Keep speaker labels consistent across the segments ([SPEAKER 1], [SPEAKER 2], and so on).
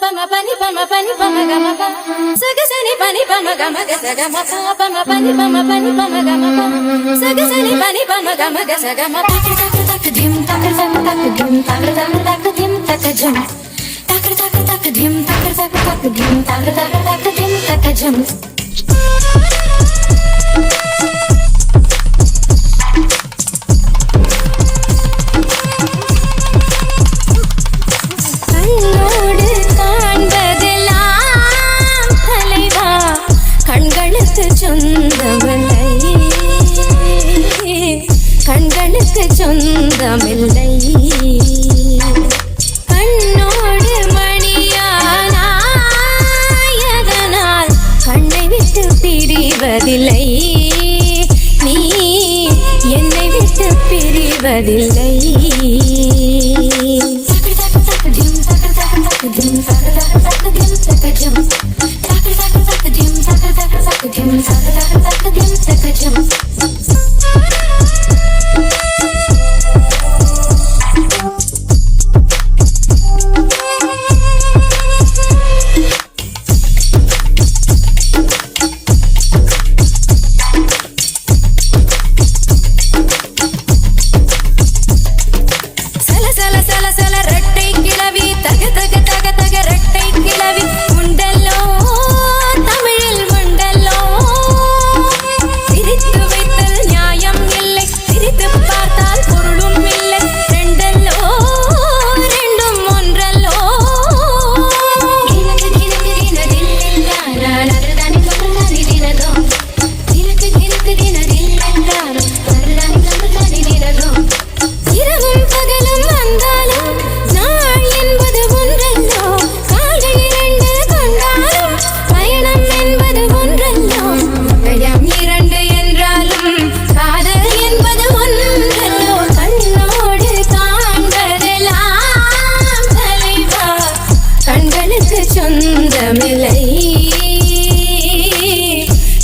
[SPEAKER 1] pama pani pama gama pa saga sani pani pama gama ga saga ma pa pama pani pama gama pa saga sani pani pama gama ga saga ma tak tak dim tak dim tak dim tak jam tak dim tak dim tak dim tak jam கண்களுக்கு சொந்தமில்லை கண்ணோடு மணியானாயதனால் கண்ணை விட்டு பிரிவதில்லை நீ என்னை விட்டு பிரிவதில்லை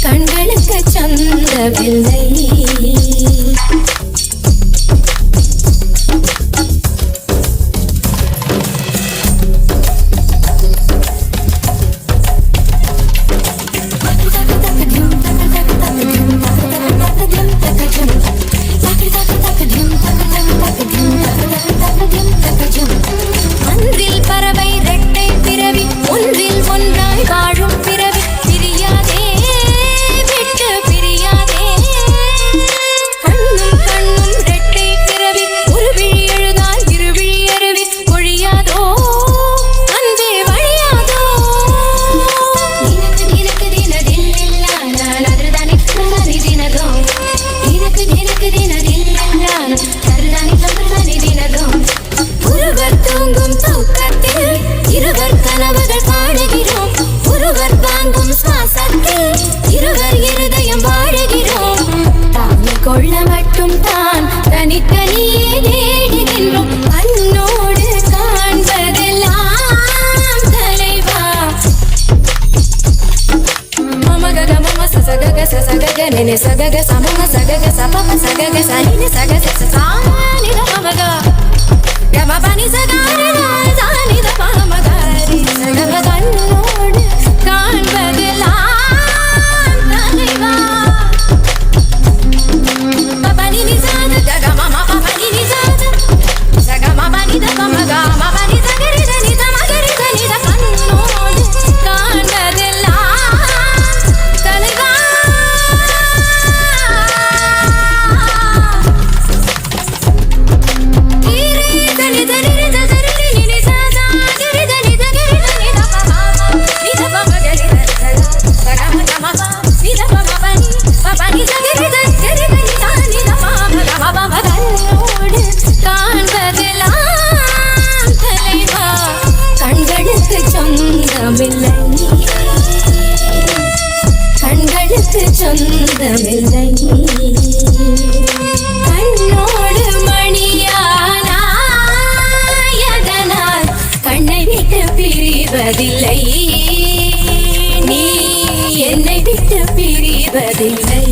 [SPEAKER 1] கண்களுக்கு சொந்தமில்லை அன்றில் பறவை ரெட்டை பிறவி ஒன்றில் ஒன்றாய் வாழும் பிறவி பிரியாதே விட்டு பிரியாதே கண்ணும் கண்ணும் ரெட்டை பிறவி ஒரு விழி எழுதால் இருவிழி அருவி ஒழியாதோ அன்பே வழியாதோ தினக்கு தினதில்லா நான் அதுதானே தருதானே தினதோ தினக்கு தினதில்லா தருதானே தினதோ ஒருவர் தூங்கும் தூக்கத்தில் இருவர் கனவுகள் காணுகிறோம் ஒருவர் வாங்கும் சுவாசத்தில் இருவர் இருதயம் வாழுகிறோம் தாங்கிக் கொள்ள மட்டும் தான் தனித்தனியே தேடுகின்றோம் கண்ணோடு காண்பதெல்லாம் தலைவா மமகக மம சசகக சசகக நெனே சகக சமம சகக சபம சகக சனினே சகக சசானித மமக கம பனி சகாரி சானி த பம காரி சகக கண்ணோடு காண்பதெல்லாம் தலைவா பபனி நிசாத கக மம பபனி நிசாத சக மபனி த பம க மபனி சகரி த நித மகரி த நித கண்ணோடு காண்பதெல்லாம் தலைவா கண்களுக்கு சொந்தமில்லை கண்ணோடு மணியானாயதனால் கண்ணை விட்டு பிரிவதில்லை நீ என்னை விட்டு பிரிவதில்லை